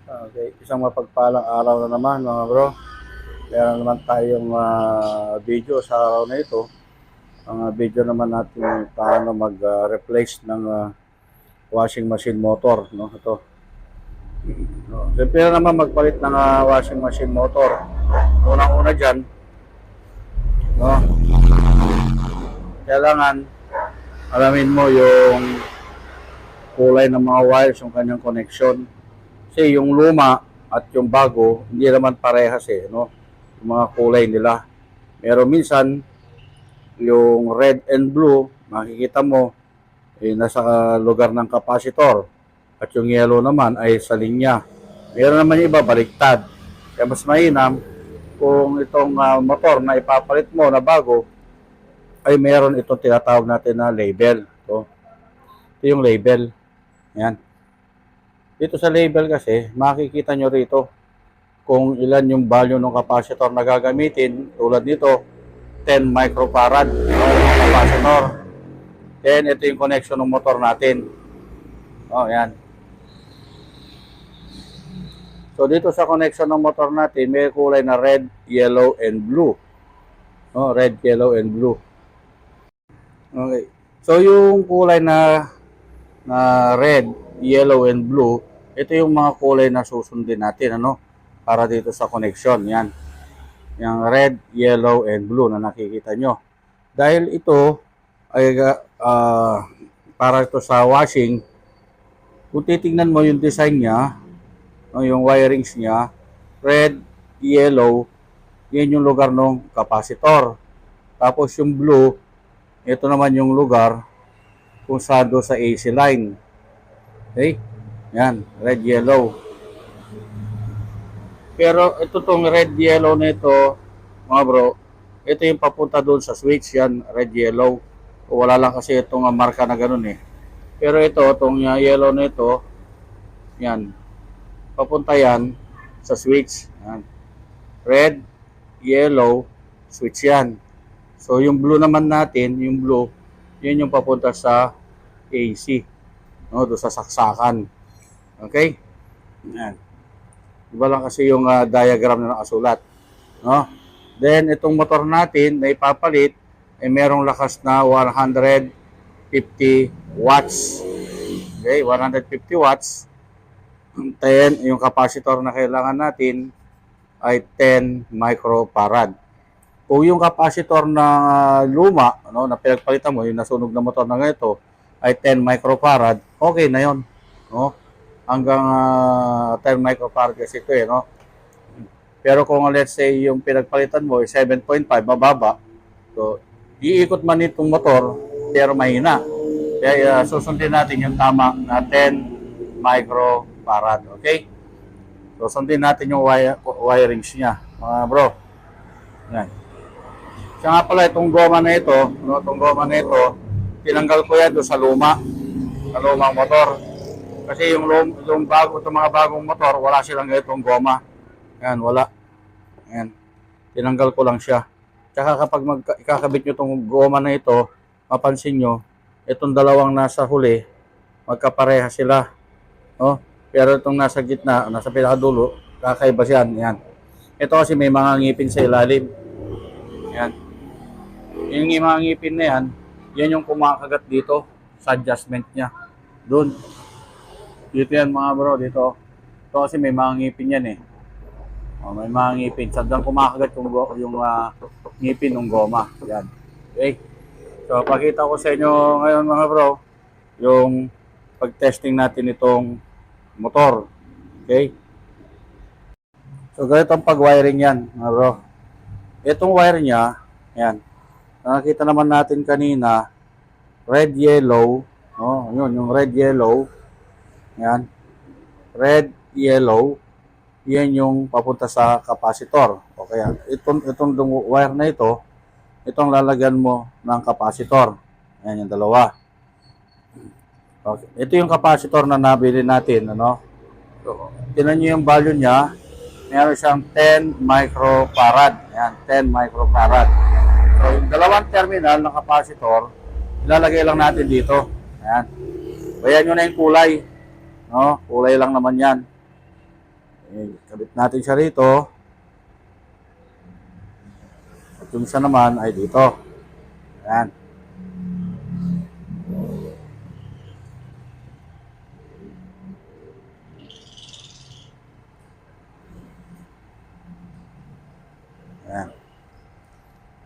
Okay, isang mapagpalang araw na naman mga bro. Meron naman tayong video sa araw na ito. Ang video naman natin paano mag-replace ng washing machine motor. No? Ito. No. Siyempre naman magpalit ng washing machine motor. Unang-una dyan, no? Kailangan alamin mo yung kulay ng mga wires, yung kanyang connection. Kasi yung luma at yung bago, hindi naman parehas no? Yung mga kulay nila. Meron minsan, yung red and blue, makikita mo, nasa lugar ng capacitor. At yung yellow naman ay sa linya. Meron naman yung iba, baliktad. Kaya mas mainam kung itong motor na ipapalit mo na bago, ay meron itong tinatawag natin na label. Ito yung label. Yan. Dito sa label kasi, makikita nyo rito kung ilan yung value ng capacitor na gagamitin. Tulad nito, 10 microfarad yung capacitor. Then, ito yung connection ng motor natin. Yan. So, dito sa connection ng motor natin, may kulay na red, yellow, and blue. Red, yellow, and blue. Okay. So, yung kulay na red, yellow, and blue, ito yung mga kulay na susundin natin, para dito sa connection. Yan. Yung red, yellow, and blue na nakikita nyo. Dahil ito ay para ito sa washing, kung titingnan mo yung design niya, yung wirings niya, red, yellow, yan yung lugar ng capacitor. Tapos yung blue, ito naman yung lugar kung saan do sa AC line. Okay? Yan, red, yellow. Pero ito tong red, yellow na ito, mga bro, ito yung papunta doon sa switch, yan, red, yellow. Wala lang kasi itong marka na ganun Pero ito, itong yellow na ito, yan, papunta yan sa switch. Yan. Red, yellow, switch yan. So yung blue naman natin, yung blue, yun yung papunta sa AC. Doon sa saksakan. Okay? Yan. Iba lang kasi yung diagram na nakasulat. Then, itong motor natin na ipapalit, ay merong lakas na 150 watts. Okay, 150 watts. Then, yung capacitor na kailangan natin ay 10 microfarad. Kung yung capacitor na luma, na pinagpalitan mo, yung nasunog na motor na ganito, ay 10 microfarad, okay na yon. Hanggang 10 microfarad kasi ito Pero kung let's say yung pinagpalitan mo ay 7.5, mababa, so iikot man itong motor, pero mahina. Kaya susundin natin yung tama na 10 microfarad. Okay? So sundin natin yung wirings niya, mga bro. Yan. Siya nga pala itong goma na ito, tinanggal ko yan doon sa lumang motor. Kasi yung bago, itong mga bagong motor, wala silang itong goma. Yan, wala. Yan. Tinanggal ko lang siya. Tsaka kapag ikakabit nyo itong goma na ito, mapansin nyo, itong dalawang nasa huli, magkapareha sila. Pero itong nasa gitna, nasa pinakadulo, kakaiba siya. Yan. Ito kasi may mga ngipin sa ilalim. Yan. Yung mga ngipin na yan, yan yung kumakagat dito sa adjustment niya. Doon. Dito yan mga bro, dito. Ito kasi may mga ngipin yan may mga ngipin. Sadyang kumakagat yung ngipin ng goma. Yan. Okay. So, pakita ko sa inyo ngayon mga bro, yung pag-testing natin itong motor. Okay. So, ganito ang pag-wiring yan mga bro. Itong wire niya, yan. Nakita naman natin kanina, red, yellow. Yun, yung red, yellow. Yan. Red, yellow. Yan yung papunta sa capacitor. Okay. Itong wire na ito, itong lalagyan mo ng capacitor. Yan yung dalawa. Okay. Ito yung capacitor na nabili natin. So, tinan nyo yung value niya. Meron siyang 10 microfarad. Yan, 10 microfarad. So, yung dalawang terminal ng capacitor, ilalagay lang natin dito. Ayan. Bayan nyo na yung kulay. Kulay lang naman yan. Kabit natin siya rito. At yung isa naman ay dito. Ayan. Ayan.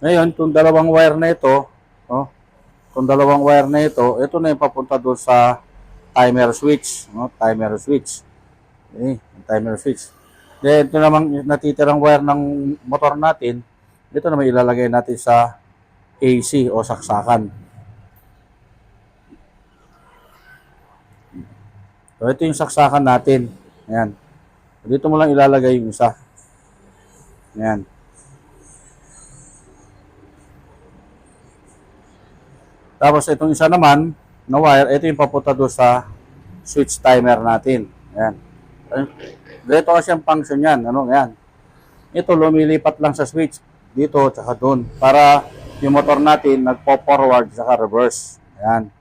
Ngayon, itong dalawang wire na ito, no? Itong dalawang wire na ito na yung papunta doon sa timer switch, no? Timer switch. Okay, timer switch. Then, ito namang natitirang wire ng motor natin, ito naman ilalagay natin sa AC o saksakan. So, ito yung saksakan natin. Ayan. Dito mo lang ilalagay yung isa. Ayan. Tapos itong isa naman na wire, ito yung papunta doon sa switch timer natin. Ayan. Dito kasi ang function yan. Ano? Ayan. Ito lumilipat lang sa switch. Dito tsaka doon. Para yung motor natin nagpo-forward tsaka reverse. Ayan.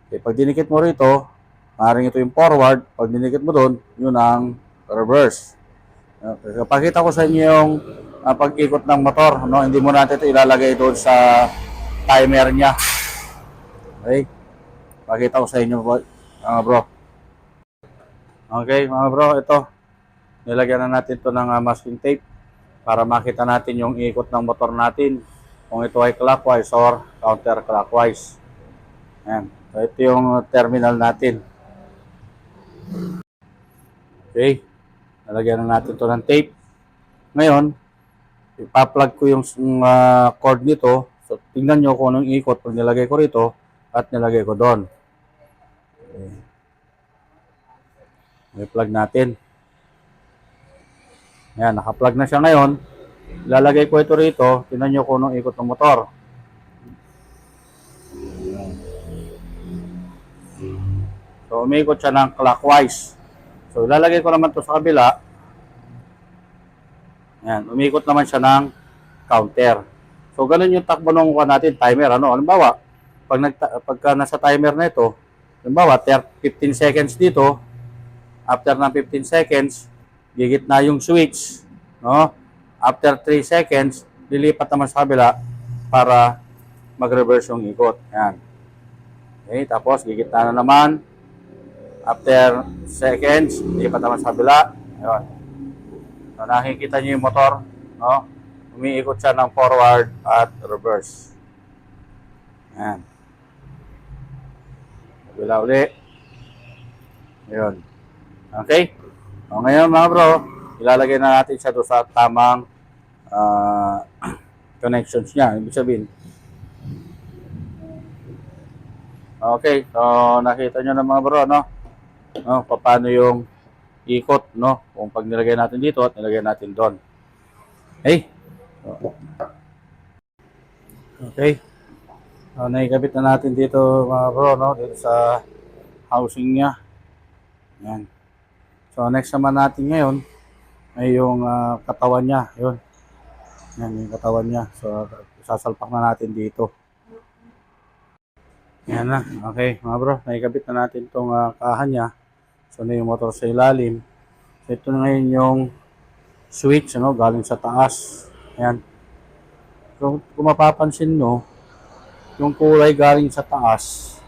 Okay, pag dinikit mo rito, maaaring ito yung forward. Pag dinikit mo doon, yun ang reverse. Okay, pakita ko sa inyo yung pag-ikot ng motor. No? Hindi mo natin ito ilalagay doon sa timer niya. Okay. Pakita ko sa inyo mga bro. Okay mga bro, ito. Nilagyan na natin ito ng masking tape para makita natin yung ikot ng motor natin. Kung ito ay clockwise or counterclockwise. Ayan. So ito yung terminal natin. Okay. Nalagyan na natin ito ng tape. Ngayon, ipa-plug ko yung cord nito. So tingnan nyo kung anong ikot pag nilagay ko rito at nilagay ko doon. Okay. I-plug natin. Ayan, naka-plug na siya ngayon. Ilalagay ko ito rito. Tingnan nyo kung anong ikot ng motor. So, umikot siya ng clockwise. So, ilalagay ko naman ito sa kabila. Ayan, umikot naman siya ng counter. So, ganun yung takbo ng natin, timer. Ano? Halimbawa, pagka nasa timer na ito, halimbawa, 15 seconds dito, after ng 15 seconds, gigit na yung switch, no? After 3 seconds, lilipat naman sa kabila para mag-reverse yung ikot. Ayan. Okay, tapos gigit na naman. After seconds, lilipat naman sa kabila. Ayan. So, nakikita niyo yung motor, no? Umiikot siya ng forward at reverse. Ayan. Kabila uli. Ayan. Okay? O ngayon mga bro, ilalagay na natin siya doon sa tamang connections niya. Ibig sabihin. Okay, so nakita nyo na mga bro, no? No, paano yung ikot, no? Kung pag nilagay natin dito at nilagay natin doon. Okay? Okay. So, naikabit na natin dito mga bro, no? Dito sa housing niya. Yan. So, next naman natin ngayon ay yung katawan niya. Yun. Yan, yung katawan niya. So, sasalpak na natin dito. Yan na. Okay, mga bro. Naikabit na natin itong kahan niya. So, na yung motor sa ilalim. So, ito na ngayon yung switch, ano, galing sa taas. Yan. So, kung mapapansin nyo, yung kulay galing sa taas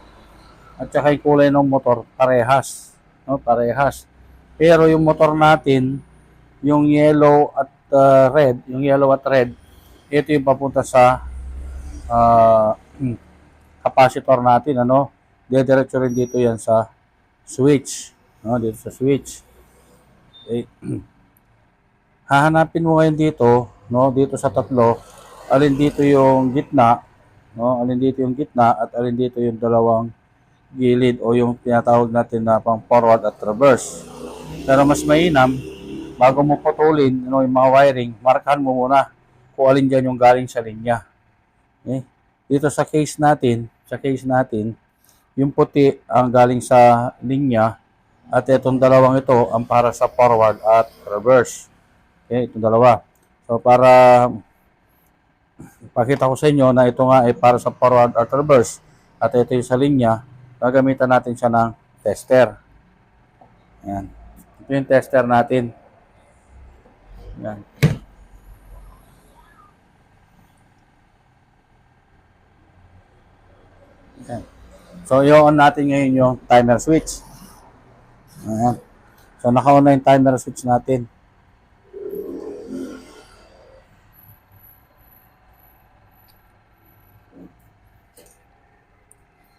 at saka yung kulay ng motor, parehas. No, parehas. Pero yung motor natin, yung yellow at red, ito yung papunta sa capacitor natin, ano? Diretso rin dito yan sa switch, no? Dito sa switch. Okay. Hahanapin mo ngayon dito, no? Dito sa tatlo, alin dito yung gitna, no? Alin dito yung gitna at alin dito yung dalawang gilid o yung tinatawag natin na pang forward at reverse. Pero mas mainam, bago mo putulin yung mga wiring, markahan mo muna kung alin dyan yung galing sa linya. Okay? Dito sa case natin, yung puti ang galing sa linya at itong dalawang ito ang para sa forward at reverse. Okay, itong dalawa. So para ipakita ko sa inyo na ito nga ay para sa forward at reverse at ito yung sa linya, gagamitan natin siya ng tester. Ayan. Ito yung tester natin. Yan. Yan. So, i-on natin ngayon yung timer switch. Ayan. So, naka-on na yung timer switch natin.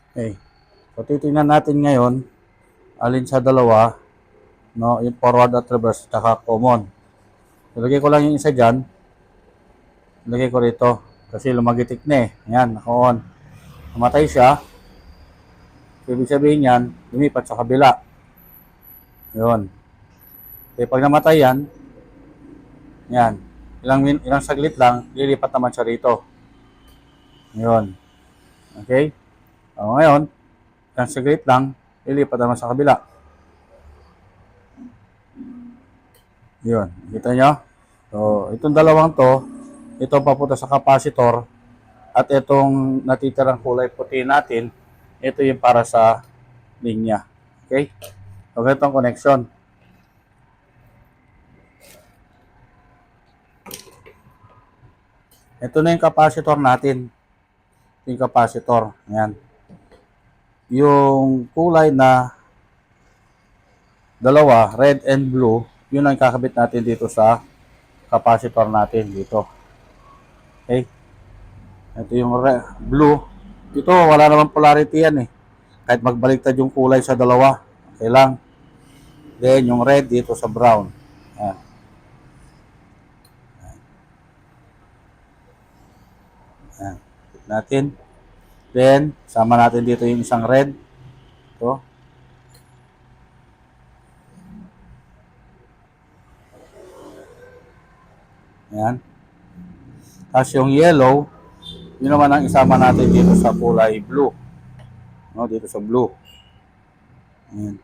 Okay. So, titingnan natin ngayon alin sa dalawa, no, yung forward at reverse, tsaka common. Ilagay ko lang yung isa dyan. Ilagay ko rito. Kasi lumagitik na eh. Ayan, naka-on. Namatay siya. So, ibig sabihin yan, lumipat sa kabila. Yun. Okay, pag namatay yan, yan. Ilang saglit lang, lilipat naman siya rito. Yun. Okay? O, ngayon, ilang saglit lang, lilipat naman sa kabila. Yun. Kita nyo? So, itong dalawang to, ito papunta sa capacitor, at itong natitirang kulay puti natin, ito yung para sa linya. Okay? So, ganito ang connection. Ito na yung capacitor natin. Yung capacitor. Ayan. Yung kulay na dalawa, red and blue, yun ang kakabit natin dito sa capacitor natin dito. Okay? Ito yung blue. Ito, wala naman polarity yan eh. Kahit magbaliktad yung kulay sa dalawa, okay lang. Then, yung red dito sa brown. Ayan. Ayan. Natin. Then, sama natin dito yung isang red. Ito. Ayan. Tapos yung yellow, yun naman ang isama natin dito sa kulay blue. No, dito sa blue. Ayan.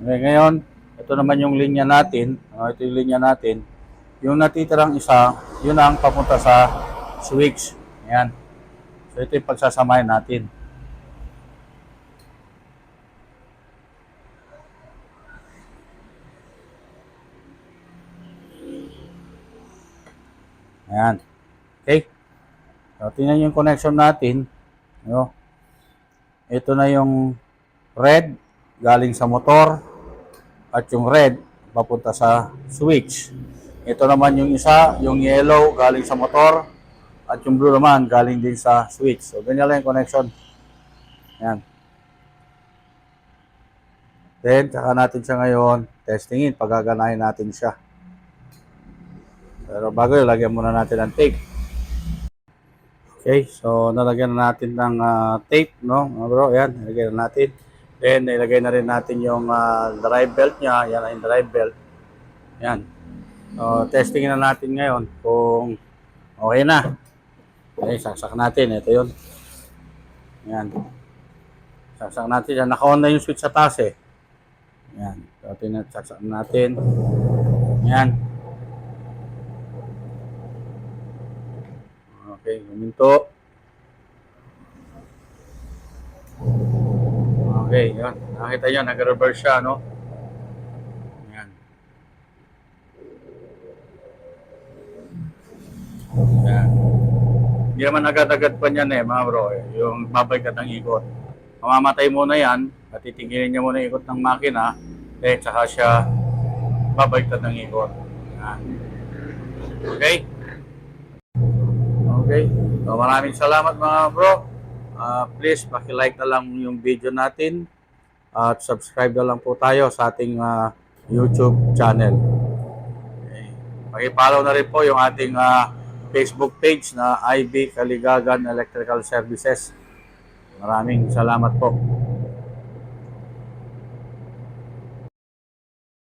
Okay, ngayon, ito naman yung linya natin. Ito yung linya natin. Yung natitirang isa, yun ang papunta sa switch. Ayan. So, ito yung pagsasamahin natin. Ayan. Okay. So, tingnan yung connection natin. No? Ito na yung red galing sa motor at yung red papunta sa switch. Ito naman yung isa, yung yellow galing sa motor at yung blue naman galing din sa switch. So, ganyan lang yung connection. Ayan. Then, saka natin siya ngayon testingin, pagaganahin natin siya. Pero bago yun, lagyan muna natin ng tape. Okay, so nalagyan na natin ng tape, no? Bro, ayan, nilagyan na natin. Then, nilagay na rin natin yung drive belt niya. Yan ang drive belt. Yan. So, testing na natin ngayon kung okay na. Okay, saksak natin. Ito yun. Yan. Saksak natin. Yan. Naka-on na yung switch sa taas eh. Yan. So, saksak natin. Yan. Okay, huminto. Okay, yan. Nakita nyo, nag-reverse siya, no? Yan. Yan. Hindi naman agad-agad pa niyan eh, mga bro. Yung babalik at ng ikot. Mamamatay muna yan, at titigilin niya muna ikot ng makina, then saka siya babalik at ng ikot. Yan. Okay? Okay. So, maraming salamat mga bro. Please, paki-like na lang yung video natin at subscribe na lang po tayo sa ating YouTube channel. Okay. Paki-follow na rin po yung ating Facebook page na IB Kaligagan Electrical Services. Maraming salamat po.